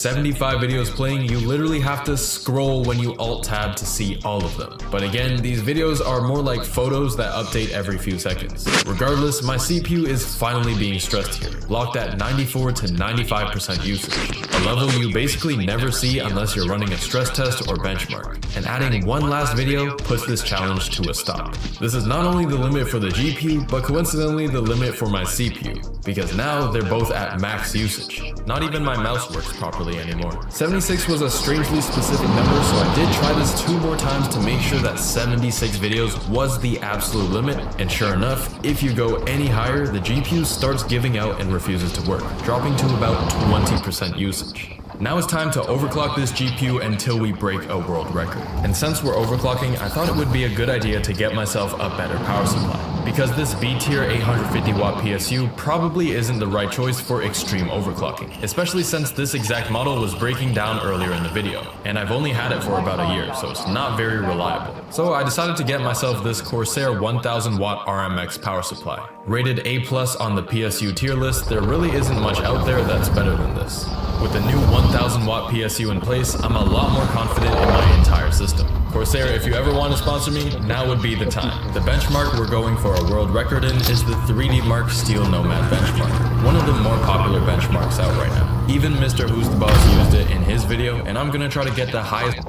75 videos playing, you literally have to scroll when you alt-tab to see all of them. But again, these videos are more like photos that update every few seconds. Regardless, my CPU is finally being stressed here, locked at 94 to 95% usage, a level you basically never see unless you're running a stress test or benchmark. And adding one last video puts this challenge to a stop. This is not only the limit for the GPU, but coincidentally the limit for my CPU, because now they're both at max usage. Not even my mouse works properly anymore. 76 was a strangely specific number, so I did try this 2 more times to make sure that 76 videos was the absolute limit, and sure enough, if you go any higher, the GPU starts giving out and refuses to work, dropping to about 20% usage. Now it's time to overclock this GPU until we break a world record. And since we're overclocking, I thought it would be a good idea to get myself a better power supply, because this B-tier 850 watt PSU probably isn't the right choice for extreme overclocking, especially since this exact model was breaking down earlier in the video, and I've only had it for about a year, so it's not very reliable. So I decided to get myself this Corsair 1000 watt RMX power supply. Rated A+ on the PSU tier list, there really isn't much out there that's better than this. With the new 1000 watt PSU in place, I'm a lot more confident in my entire system. Corsair, if you ever want to sponsor me, now would be the time. The benchmark we're going for a world record in is the 3D Mark Steel Nomad benchmark, one of the more popular benchmarks out right now. Even Mr. Who's the Boss used it in his video, and I'm gonna try to get the highest.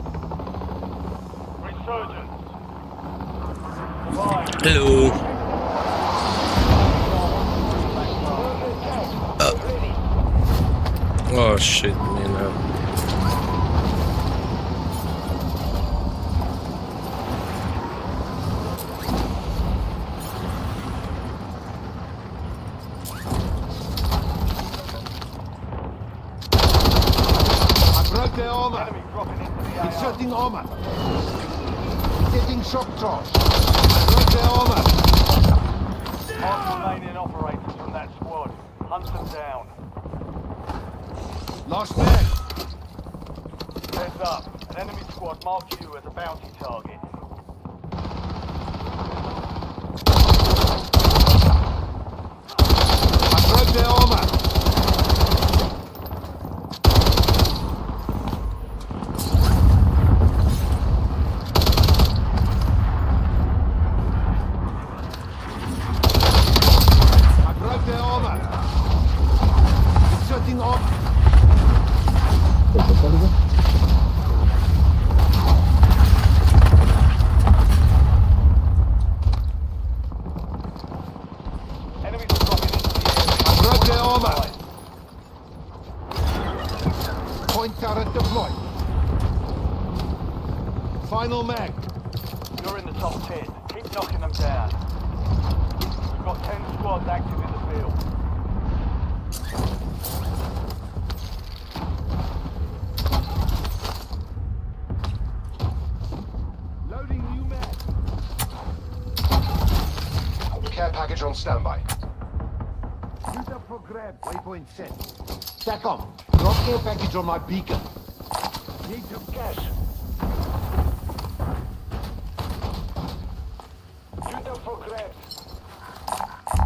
Hello. Oh shit, man. I broke their armor. Inserting armor. Getting shock charge. I broke their armor. Mark remaining operators from that squad. Hunt them down. Last man. Heads up. An enemy squad marked you as a bounty target. I broke their armor. I broke their armor. Inserting armor. Enemies are dropping into the area. I broke their armor. Point turret deployed. Final mag. You're in the top 10. Keep knocking them down. We've got 10 squads active in the field. Loading new mag. Care package on standby. Use up for grab. Waypoint set. TACOM. Drop care package on my beacon. Need some cash. Use up for grabs.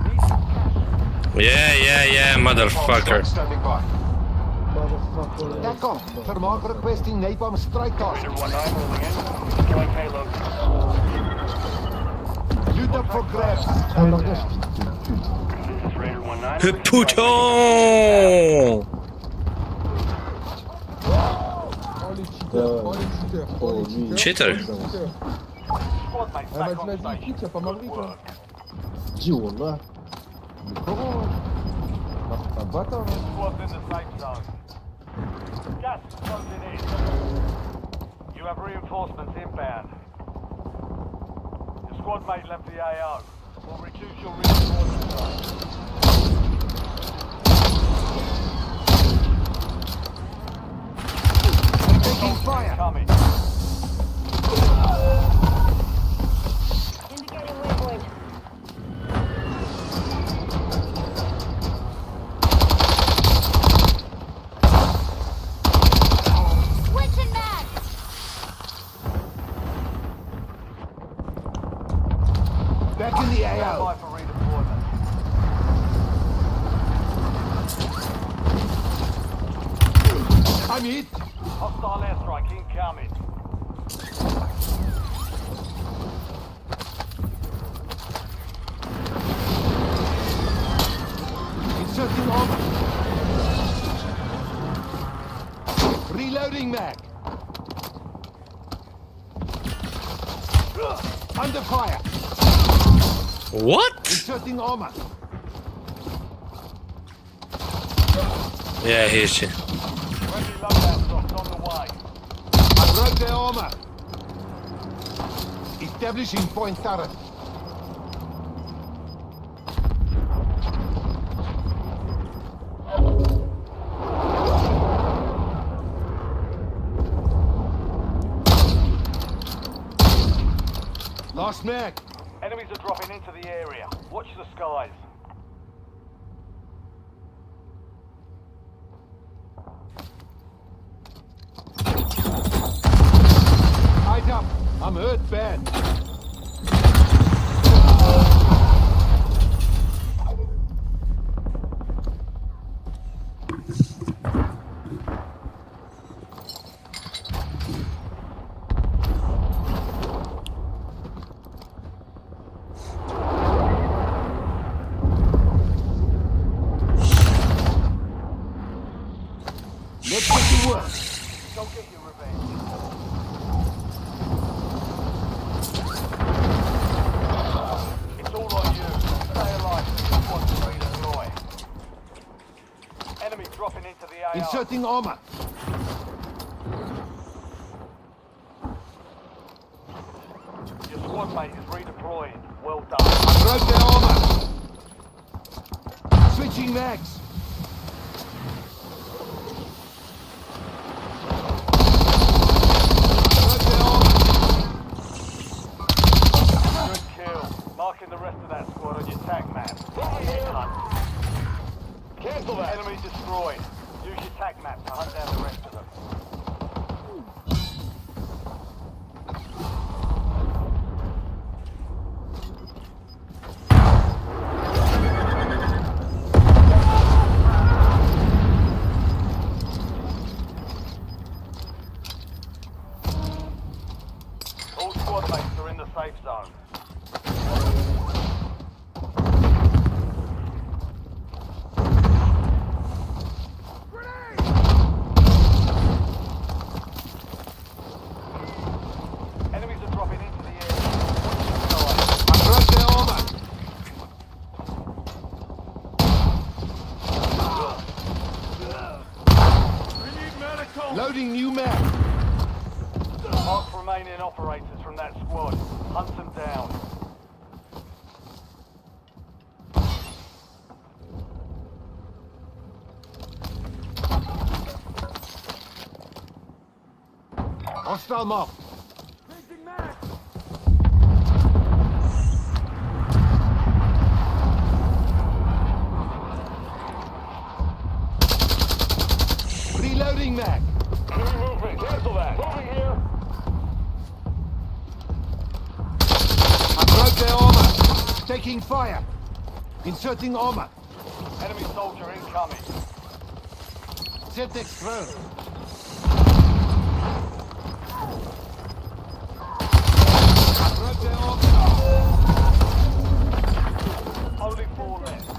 Need some cash. Yeah, motherfucker. Standing by. TACOM. Vermaak requesting napalm strike task. Raider 19 rolling in. Securing payload. Loot up for grabs. This is Raider 19. Putain! Cheater. Squad mates back on station. Good work. Squad's in the safe zone. Gas is closing in. You have reinforcements inbound. Your squad mate left the AO. We'll reduce your reinforcement zone. Taking fire. Coming. Indicating waypoint. Switching back. Back in the AO. Standby for redeployment. I'm hit. Hostile airstrike incoming. Inserting armor. Reloading mag. Under fire. What? Inserting armor. Yeah, here's she. Friendly loadout drops on the way. I broke their armor. Establishing point turret. Last mag. Enemies are dropping into the area. Watch the skies. Eyes up. I'm hurt bad. Let's get to work. Don't get your revenge. It's all on you. Stay alive. Just want to redeploy. Enemy dropping into the AR. Inserting armor. Your squad mate is redeploying. Well done. I broke their armor. Switching mags. Good kill. Marking the rest of that squad on your tac map. Cancel that. Enemy destroyed. Use your tac map to hunt down the rest of them. All squad mates are in the safe zone. Enemies are dropping into the area. I broke their armor. Loading new mag. Mark remaining operators from that squad. Hunt them down. Hostile mark. Reloading mag. Moving. Cancel that. Moving here. I broke their armor. Taking fire. Inserting armor. Enemy soldier incoming. Septex thrown. I broke their armor. Only 4 left.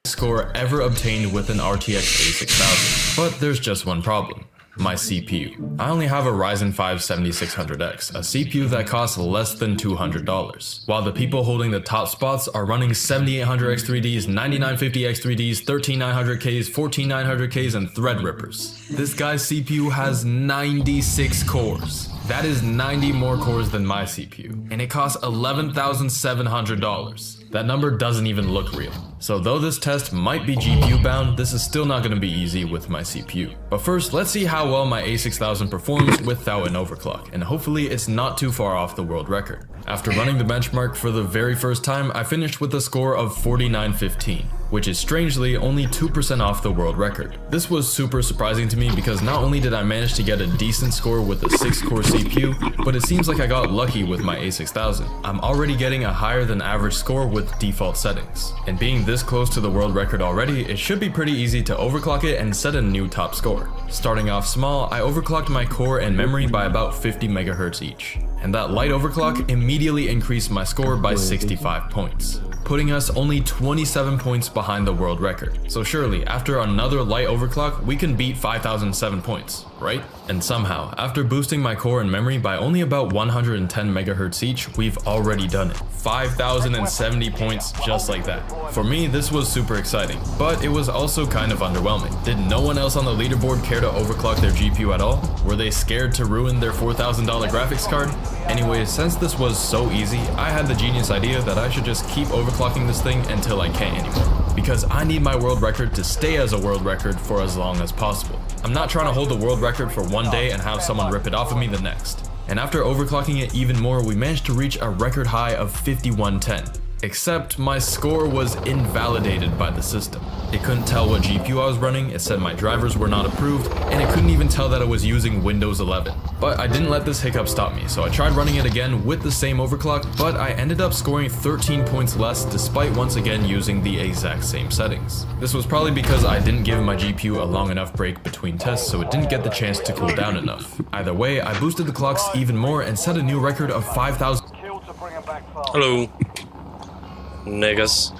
Score ever obtained with an RTX A6000. But there's just one problem. My CPU. I only have a Ryzen 5 7600X, a CPU that costs less than $200, while the people holding the top spots are running 7800X3Ds, 9950X3Ds, 13900Ks, 14900Ks, and Threadrippers. This guy's CPU has 96 cores. That is 90 more cores than my CPU, and it costs $11,700. That number doesn't even look real. So though this test might be GPU bound, this is still not going to be easy with my CPU. But first, let's see how well my A6000 performs without an overclock, and hopefully it's not too far off the world record. After running the benchmark for the very first time, I finished with a score of 49.15, which is strangely only 2% off the world record. This was super surprising to me because not only did I manage to get a decent score with a 6-core CPU, but it seems like I got lucky with my A6000. I'm already getting a higher than average score with default settings. And being this close to the world record already, it should be pretty easy to overclock it and set a new top score. Starting off small, I overclocked my core and memory by about 50 MHz each. And that light overclock immediately increased my score by 65 points, putting us only 27 points behind the world record. So surely, after another light overclock, we can beat 5,007 points, right? And somehow, after boosting my core and memory by only about 110 MHz each, we've already done it. 5,070 points just like that. For me, this was super exciting, but it was also kind of underwhelming. Did no one else on the leaderboard care to overclock their GPU at all? Were they scared to ruin their $4,000 graphics card? Anyways, since this was so easy, I had the genius idea that I should just keep overclocking this thing until I can't anymore. Because I need my world record to stay as a world record for as long as possible. I'm not trying to hold the world record for one day and have someone rip it off of me the next. And after overclocking it even more, we managed to reach a record high of 5110. Except my score was invalidated by the system. It couldn't tell what GPU I was running, it said my drivers were not approved, and it couldn't even tell that I was using Windows 11. But I didn't let this hiccup stop me, so I tried running it again with the same overclock, but I ended up scoring 13 points less despite once again using the exact same settings. This was probably because I didn't give my GPU a long enough break between tests, so it didn't get the chance to cool down enough. Either way, I boosted the clocks even more and set a new record of 5,000. Hello, niggas.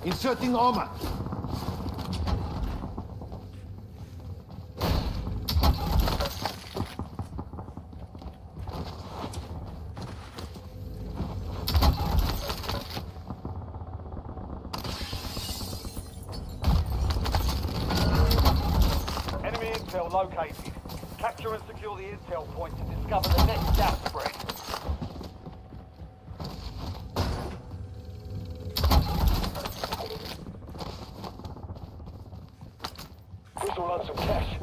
Inserting armor. Enemy intel located. Capture and secure the intel point to discover the next gas spread. We'll run some cash.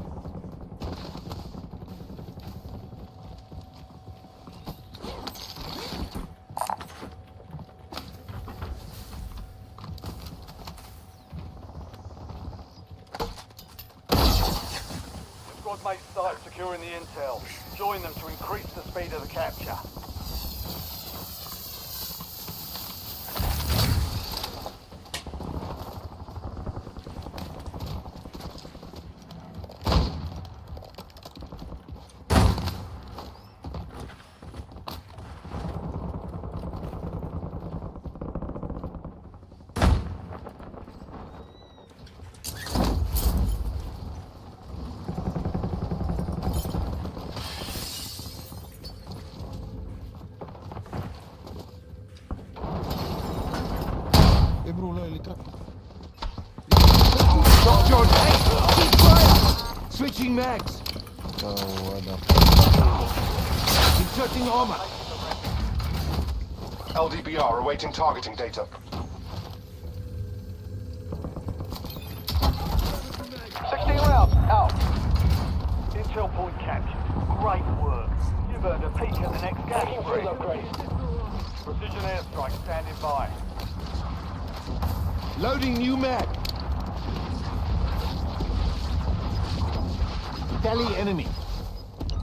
Squad mates start securing the intel. Join them to increase the speed of the capture. Stop, George! Keep quiet! Switching mags. Inserting armor. LDBR awaiting targeting data. 16 rounds, out. Intel point captured. Great work. You've earned a peek at the next gas spread. Precision airstrike standing by. Loading new mag. Tally enemy.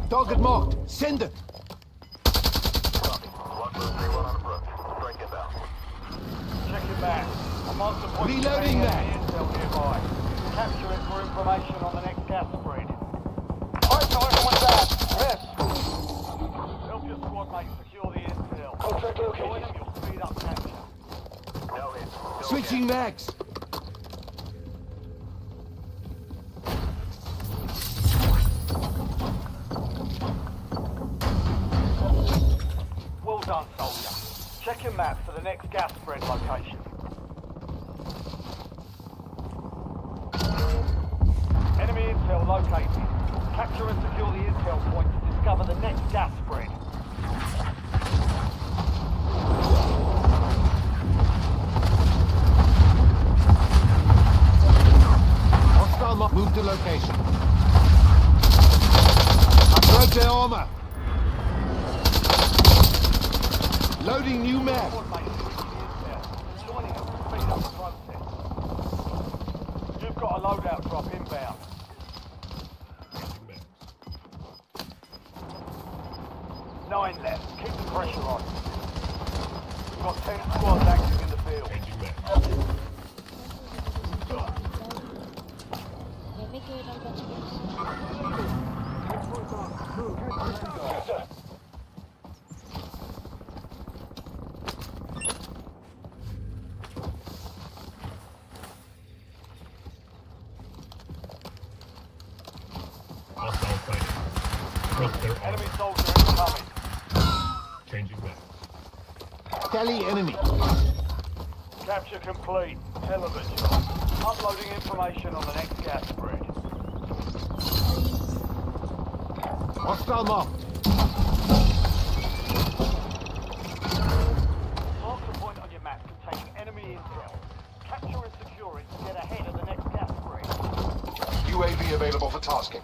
Target marked. Send it. Check it back. I'm on the point. Reloading that. Intel nearby. Capture it for information on the next gas spread. Alright, so everyone's out. Rest. Help your squad mate secure the intel. Contract located. Join them, you'll speed up capture. Switching mags. Well done, soldier. Check your map for the next gas spread location. Enemy intel located. Capture and secure the intel point to discover the next gas spread. location. I broke their armor. Loading new map. You've got a loadout drop inbound. 9 left. Keep the pressure on. We've got 10 squads active in the field. Enemy soldier incoming. Changing back. Tally enemy. Capture complete. Television. Uploading information on the next gas spread. Hostile mark. Mark the point on your map containing enemy intel. Capture and secure it to get ahead of the next gas spread. UAV available for tasking.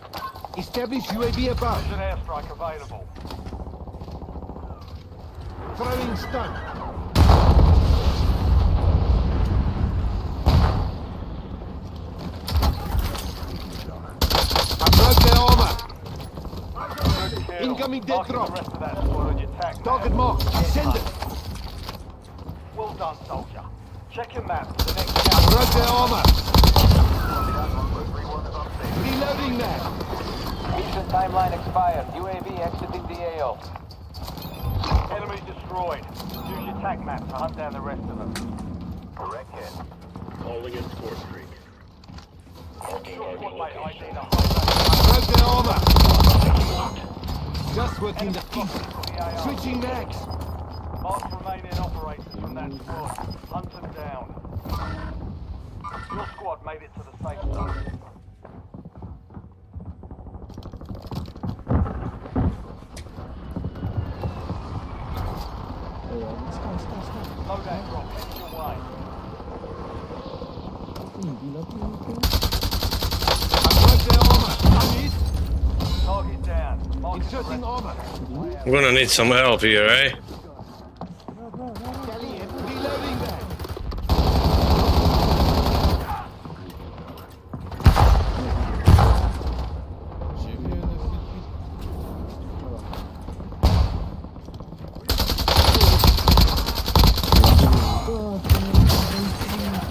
Establish UAV above. There's an airstrike available. Throwing stun. I broke their armor. Good kill. Incoming dead Marking drop. the rest of that squad on your tac map. Target mark. Send it. Well done, soldier. Check your map for the next I gas broke their armor. Reloading now. Mission timeline expired. UAV exiting the AO. Enemy destroyed. Use your tac map to hunt down the rest of them. Correct hit. Calling in score streak. Marking Squad target mate, I location. need a high I broke their armor. Just working the east. Switching mags. Mark remaining operators from that squad. Hunt them down. Your squad made it to the safe zone. Loadout drop, head your way. I broke their armor. I'm hit. Target down. Marking the Inserting rest. armor. I'm gonna need some help here, eh? Tally in. Reloading that.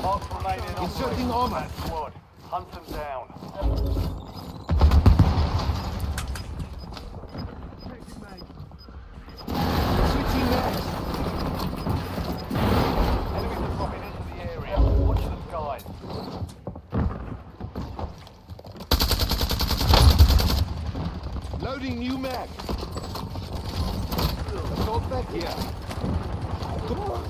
Mark remaining Inserting operators from armor. that squad. Hunt them down. Switching mags. Enemies are dropping into the area. Watch the skies. Loading new mag. Assault back here. I broke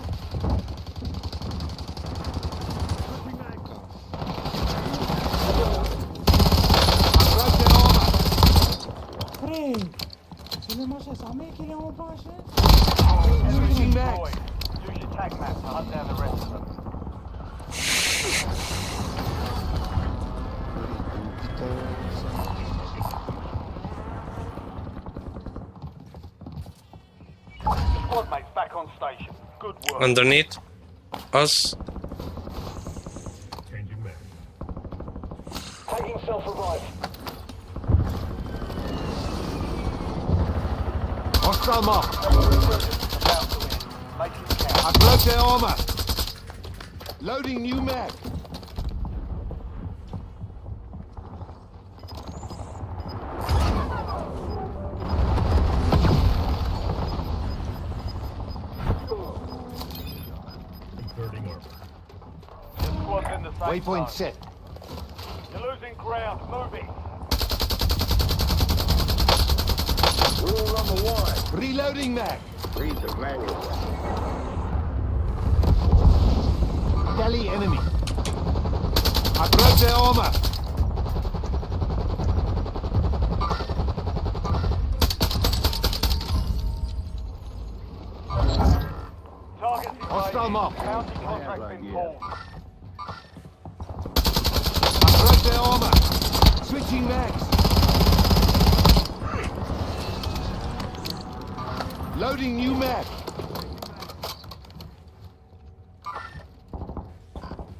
their armor. Switching mags. Use your tac map to hunt down the rest of them. Squad mates back on station. Good work. Underneath us. Changing back. Taking self-revive. Hostile mark. About to win. Make it count. I broke their armor. Loading new mag. Inserting armor. The squad's in the safe Waypoint zone. set. You're losing ground. Moving. Rule number 1. Reloading mag. Read the manual. Tally enemy. I broke their armor. Targets Hostile evaded. mark. Bounty contract been pulled. I broke their armor. Switching mags. Loading new mag.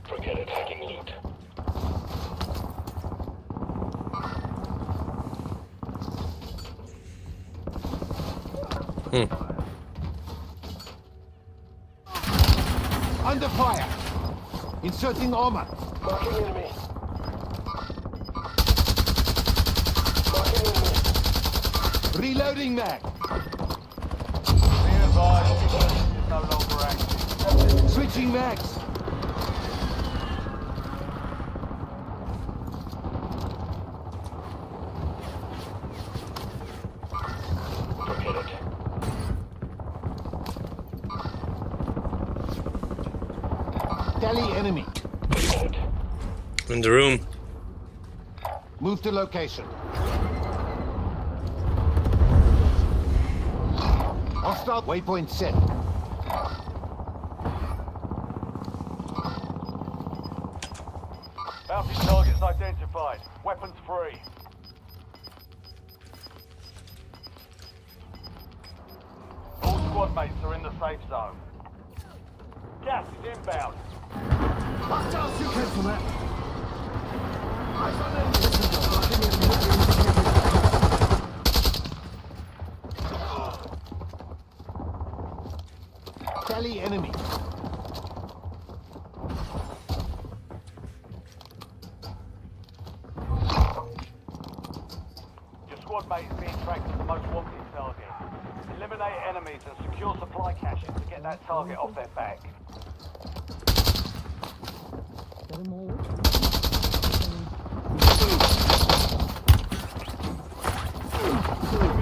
Forget it, hacking loot. Under fire. Inserting armor. Marking enemy. Reloading mag. Be advised, position is no longer active. Switching mags. Forget it. Tally enemy. Forget it. In the room. Move to location. Hostile waypoint set. Bounty targets identified. Weapons free. All squad mates are in the safe zone. Gas is inbound. Tally enemy. Your squad mate is being tracked as the most wanted target. Eliminate enemies and secure supply caches to get that target off their back. Enemy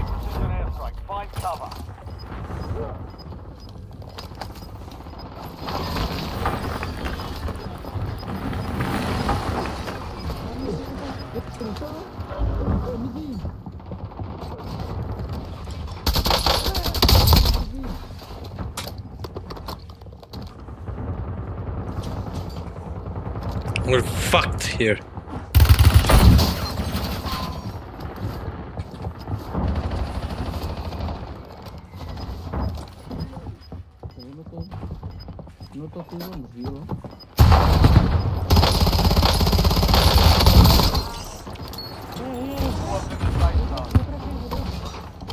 precision airstrike. Find cover. We're fucked here. Squad's in the safe zone.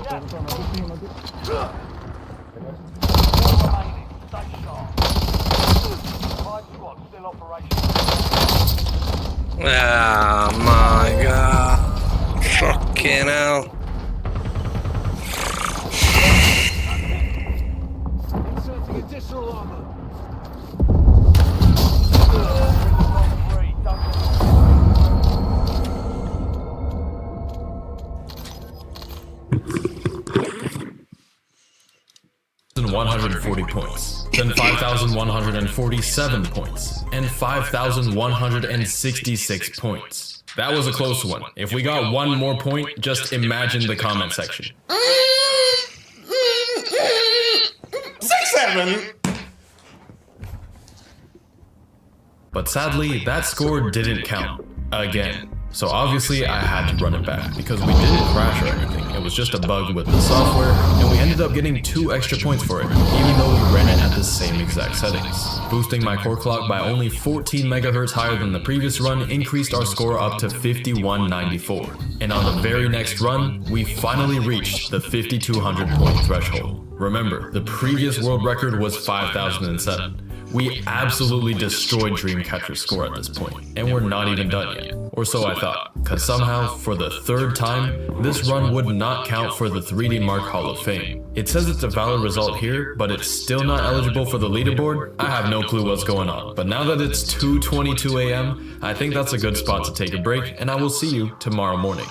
Gas is moving. One remaining. Stay sharp. 5 squads still operational. Ah, my god. Fucking hell. Inserting additional armor. Free. Don't 140 points, then 5,147 points, and 5,166 points. That was a close one. If we got one more point, just imagine the comment section. 6-7. But sadly, that score didn't count. Again. So obviously I had to run it back, because we didn't crash or anything. It was just a bug with the software, and we ended up getting 2 extra points for it, even though we ran it at the same exact settings. Boosting my core clock by only 14 MHz higher than the previous run increased our score up to 5194. And on the very next run, we finally reached the 5,200 point threshold. Remember, the previous world record was 5,007. We absolutely destroyed Dreamcatcher's score at this point, and we're not even done yet. Or so I thought, cause somehow, for the 3rd time, this run would not count for the 3D Mark Hall of Fame. It says it's a valid result here, but it's still not eligible for the leaderboard. I have no clue what's going on, but now that it's 2:22 AM, I think that's a good spot to take a break, and I will see you tomorrow morning.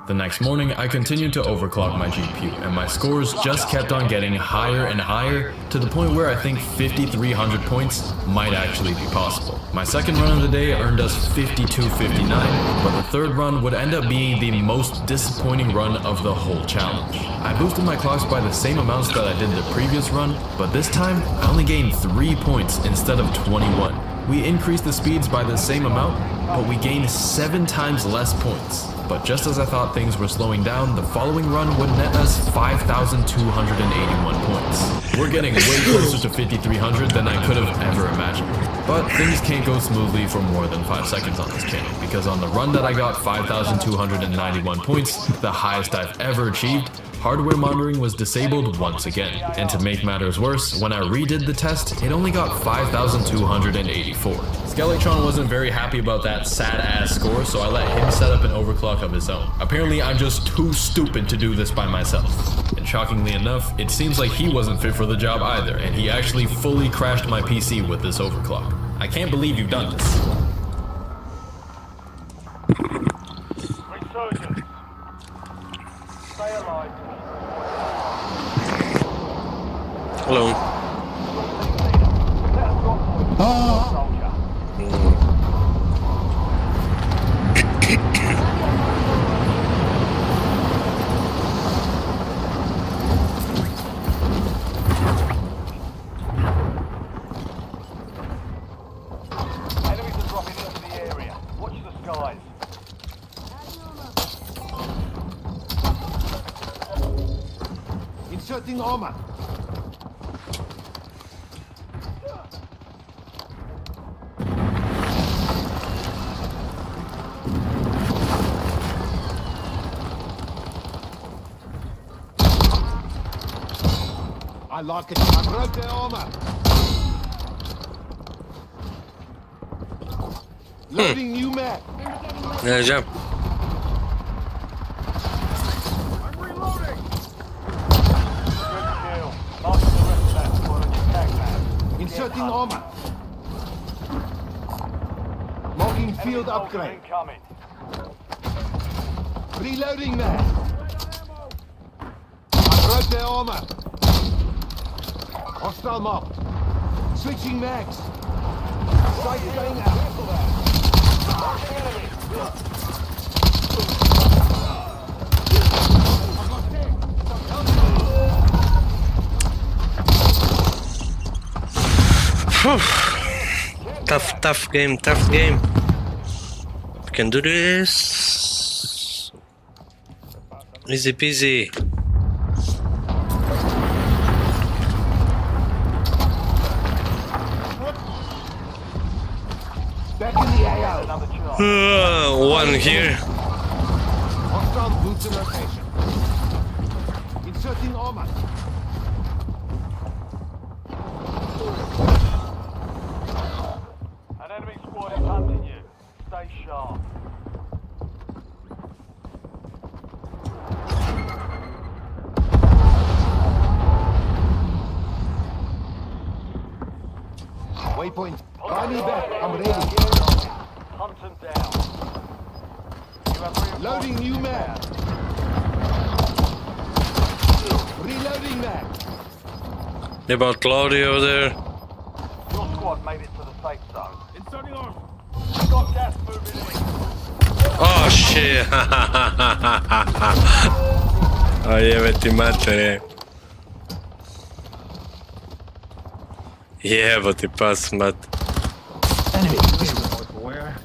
The next morning, I continued to overclock my GPU, and my scores just kept on getting higher and higher, to the point where I think 5,300 points might actually be possible. My second run of the day earned us 5259, but the 3rd run would end up being the most disappointing run of the whole challenge. I boosted my clocks by the same amounts that I did the previous run, but this time, I only gained 3 points instead of 21. We increased the speeds by the same amount, but we gained 7 times less points. But just as I thought things were slowing down, the following run would net us 5,281 points. We're getting way closer to 5,300 than I could have ever imagined. But things can't go smoothly for more than 5 seconds on this channel, because on the run that I got 5,291 points, the highest I've ever achieved, hardware monitoring was disabled once again. And to make matters worse, when I redid the test, it only got 5,284. Skeletron wasn't very happy about that sad-ass score, so I let him set up an overclock of his own. Apparently, I'm just too stupid to do this by myself. And shockingly enough, it seems like he wasn't fit for the job either, and he actually fully crashed my PC with this overclock. I can't believe you've done this. Resurgence. Stay alive. Hello. Enemies are dropping into the area. Watch the skies. Inserting armor. I like it. I broke their armor. Loading new map. Geleceğim. I'm reloading. Good kill. Mark the rest of that squad on your tag map. Inserting armor. Marking field Enemy upgrade. incoming. Reloading map. I broke their armor. Hostile mob. Switching mags. Sight going out. Marking enemy. Tough game, tough game. We can do this. Easy peasy. Back in the AO. Another charge. One here. Hostile boots in location. Inserting armor. An enemy squad is hunting you. Stay sharp. Waypoint. Buy me back. I'm ready. Hunt them down. You have reinforcements Loading new map. Reloading map. What about Claudio there? Your squad made it to the safe zone. Inserting arm. Got gas moving in. Oh shit! Oh jebeti matere. Jeboti pas mat. Enemy. Where?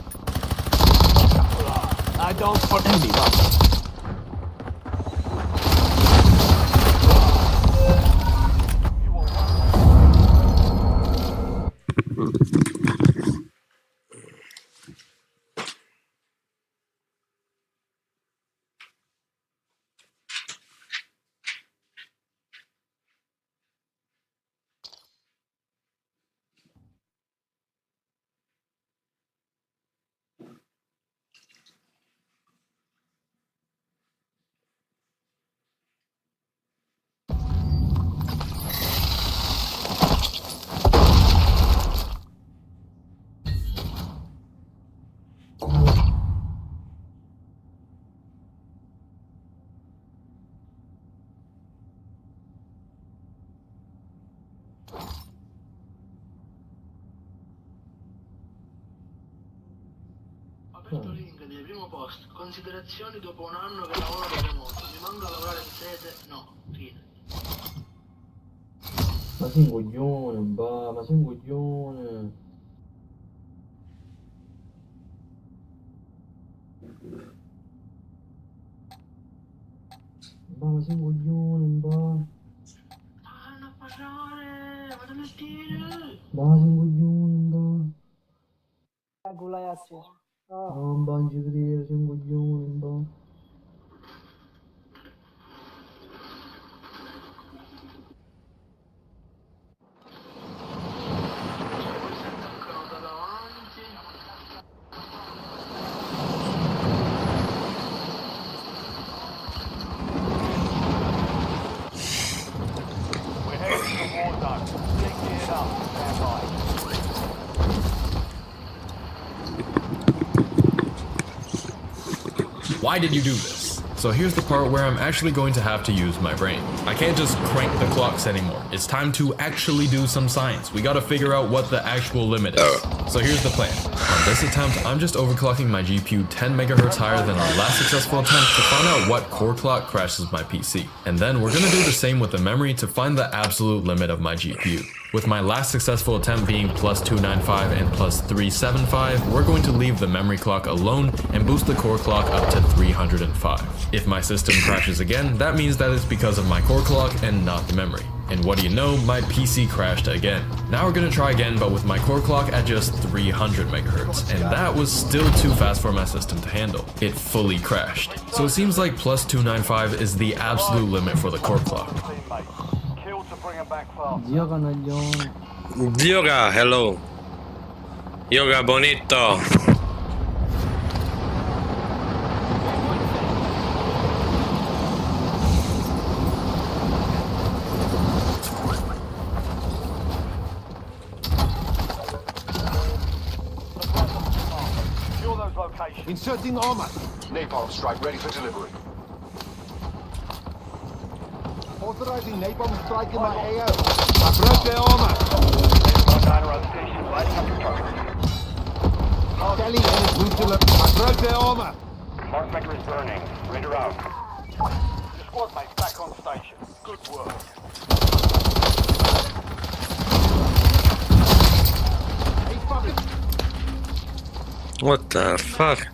I don't put enemy up. Aperto link del primo post, considerazioni dopo un anno che lavoro da remoto, mi manca lavorare in sede? No, fine. Ma sei un coglione, ma sei un coglione. ma sei un coglione, va. Fanno parlare, vado a mentire. Va, sei un coglione, va. Gulayachi. Non va, non ci credo, sei un coglione, va. Attaccano da davanti. We're heading to the Warzone. Get geared up. Stand by. Why did you do this? So here's the part where I'm actually going to have to use my brain. I can't just crank the clocks anymore. It's time to actually do some science. We gotta figure out what the actual limit is. So here's the plan. On this attempt, I'm just overclocking my GPU 10 megahertz higher than our last successful attempt to find out what core clock crashes my PC. And then we're gonna do the same with the memory to find the absolute limit of my GPU. With my last successful attempt being plus 295 and plus 375, we're going to leave the memory clock alone and boost the core clock up to 305. If my system crashes again, that means that it's because of my core clock and not the memory. And what do you know, my PC crashed again. Now we're gonna try again, but with my core clock at just 300 megahertz, and that was still too fast for my system to handle. It fully crashed. So it seems like plus 295 is the absolute limit for the core clock. Teammates. Kill to bring them back fast. Yoga naglione. Yoga, hello. Yoga bonito. Secure those locations. Inserting armor. Napalm strike ready for delivery. Authorizing napalm strike in my AO. I broke their armor. Kelly and his boot delivery. I broke their armor. Mark Maker is burning. Ready to out. Your squad mates back on station. Good work. Hey, fuckers. What the fuck?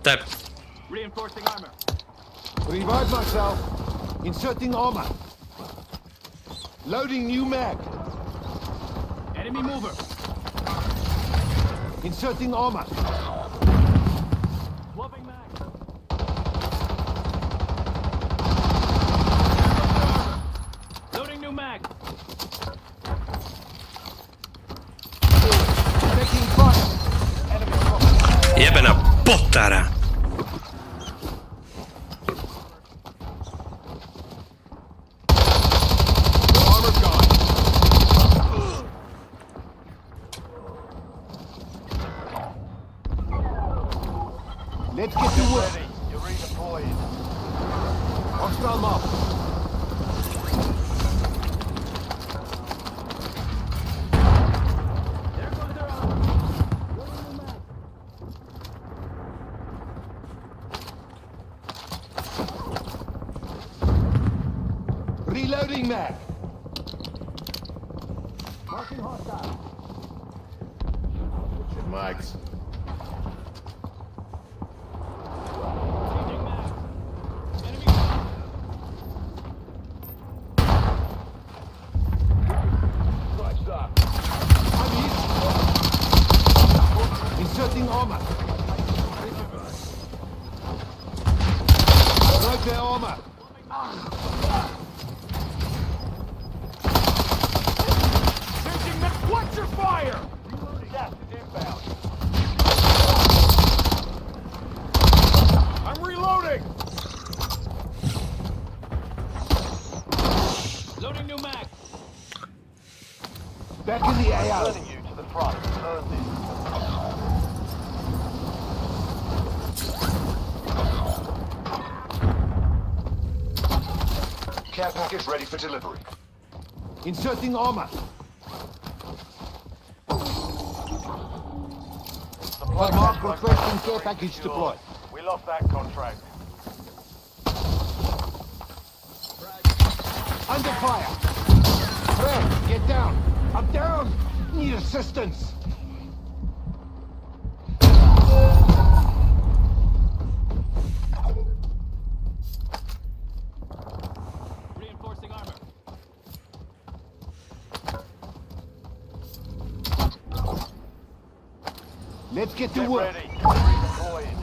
Tap. Reinforcing armor. Revive myself. Inserting armor. Loading new mag. Enemy mover. Inserting armor. Swapping mag. Loading new mag. Taking fire. Enemy dropping. Jebena potara. Armor gone. Let's get to work. Ready. You're redeployed. Hostile mob. There goes their armor. Reloading mag. Marking hostile. Switching mags. Changing mag. Enemy. Right stop. I'm hit. Inserting armor. Broke their armor. Changing mag. Watch your fire. Gas is inbound. I'm reloading. Loading new mag. Back in the AO. Turning you to the front. Earn this. Care package ready for delivery. Inserting armor. Supply Mark pack requesting location care package secured. deployed. We lost that contract. Under fire. Fred, get down. I'm down. Need assistance. Let's get to Get work. ready. Redeploying.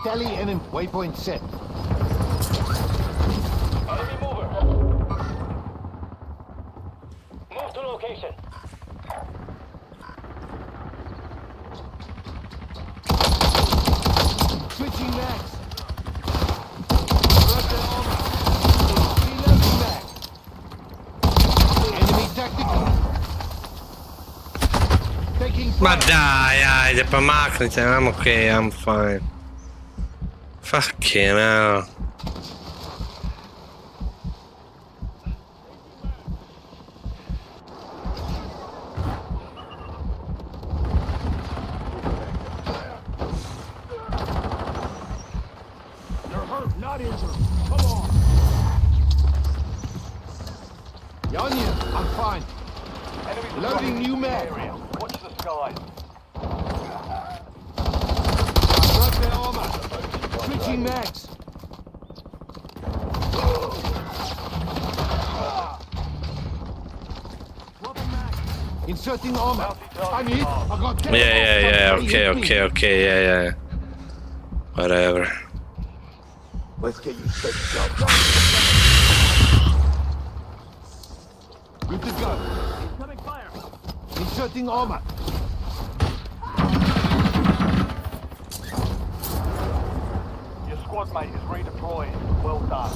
Tally enemy waypoint set. Enemy mover. Move to location. Switching mags. Right there, armor. Reloading mag. Enemy tactical. Taking Ma fire. dai, ajde, pa maknite, I'm okay, I'm fine. Fucking hell. You're hurt, not injured. Come on. Yanya, I'm fine. Enemies Loading dropping new into the mag. area. Watch the skies. Right there, armor. Switching mags. Inserting armor. I'm hit. I got Yeah, Somebody hit me. okay, yeah. Whatever. Let's get you straight up. Good to go. Incoming fire. Inserting armor. Your squad mate is redeploying. Well done.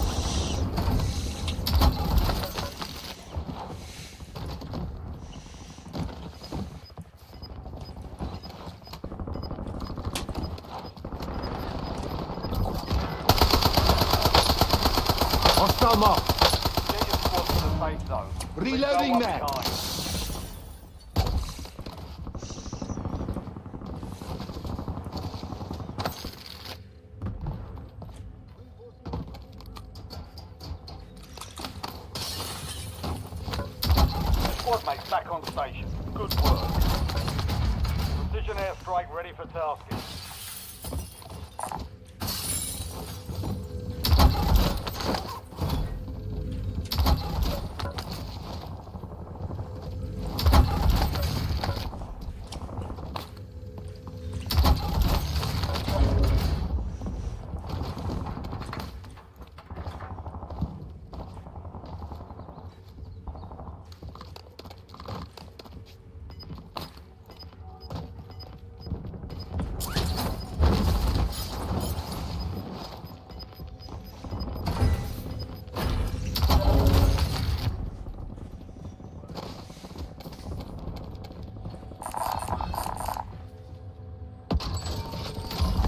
Hostile mark. Get your squad to the safe zone. Reloading No one mag. behind. Squad mates back on station. Good work. Precision airstrike ready for tasking.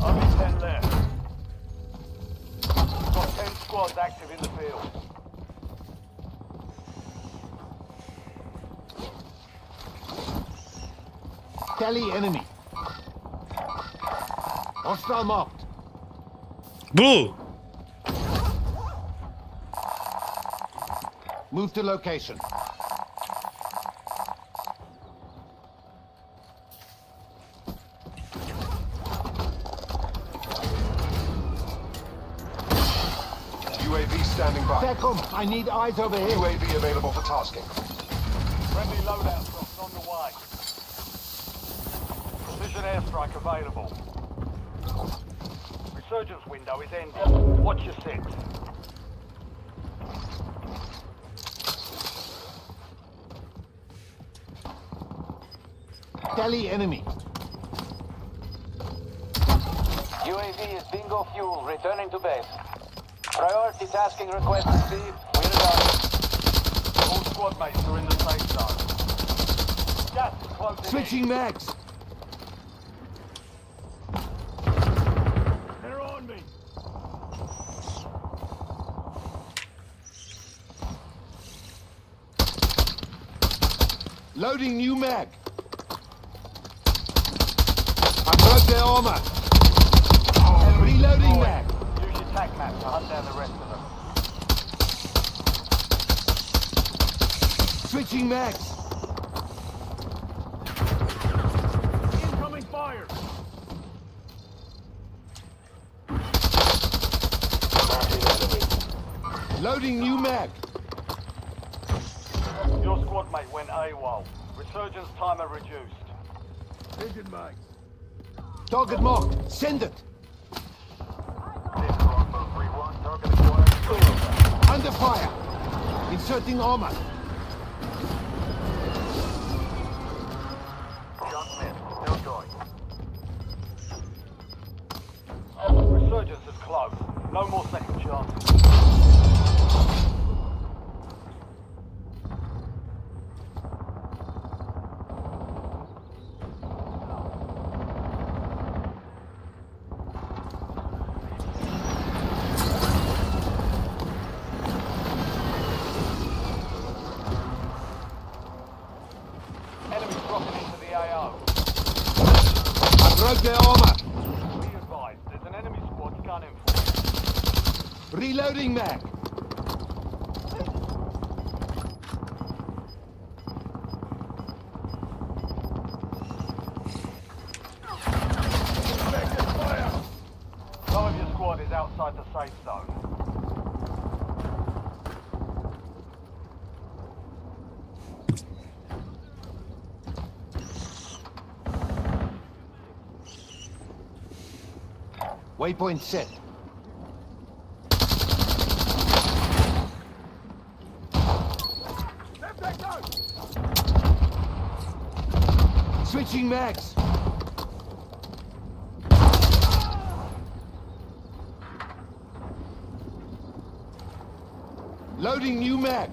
Only 10 left. Got 10 squads active in the field. Tally enemy. Hostile marked. Blue! Move to location. UAV standing by. Second, I need eyes over here. UAV available for tasking. Friendly loadout drops on the way. Precision airstrike available. Resurgence window is ending. Watch your six. Tally enemy. UAV is bingo fuel, returning to base. Priority tasking request received. We're done. All squad mates are in the safe zone. Gas is closing Switching mags. in. They're on me. Loading new mag. I broke their armor. Reloading mag. Use your tac map to hunt down the rest of them. Switching mags. Incoming fire. Loading new mag. squad mate went AWOL. Resurgence timer reduced. Target marked. Send it. Under fire. Inserting armor. Resurgence is close. No more second chances. Enemies dropping into the AO. I broke their armor. Be advised, there's an enemy squad gunning for you. Reloading mag. Some of your squad is outside the safe zone. Waypoint set. Switching mags. Loading new mag.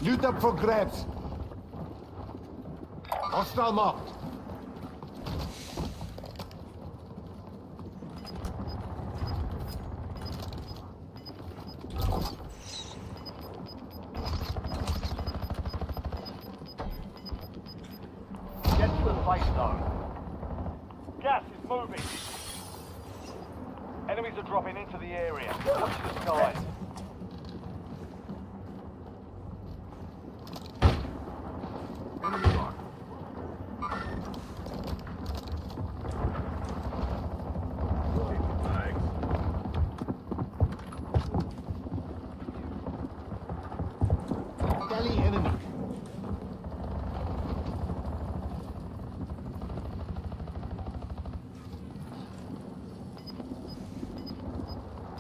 Loot up for grabs. Hostile marked. Get to the safe zone. Gas is moving. Enemies are dropping into the area. Watch the skies. Galley enemy.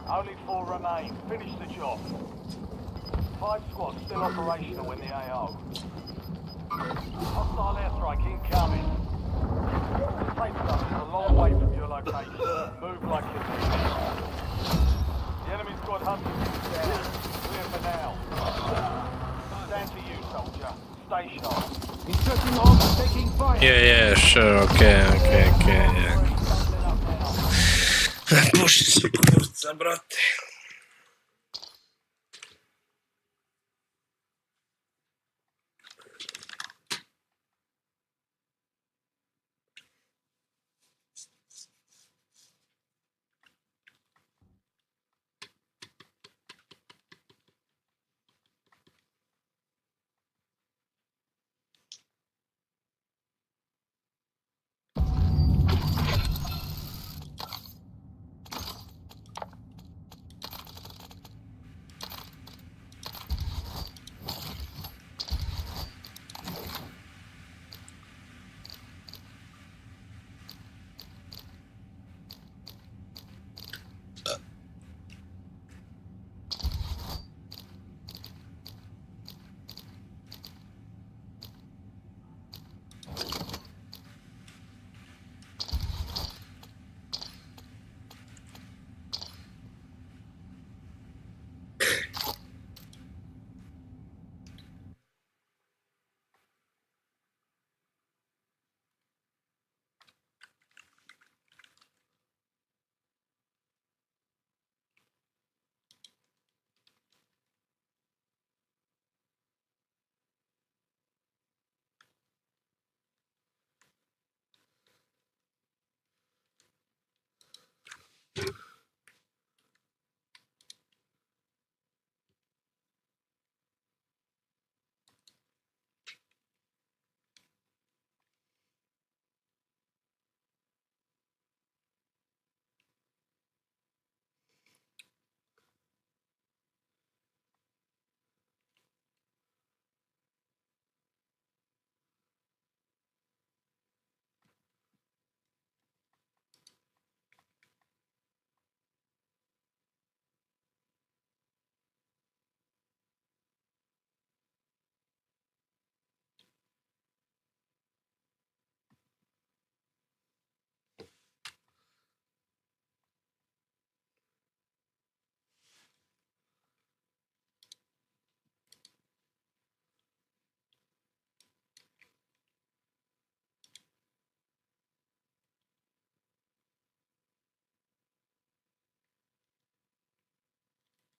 Only 4 remain. Finish the job. 5 squads still operational in the AO. Hostile airstrike incoming. The safe zone is a long way from your location. Move like you're moving. The enemy squad hunting is down. Clear for now. Stand to you, soldier. Stay sharp. Inserting armor. Taking fire. Yeah, sure, okay, yeah. Puść, kurwa, brate.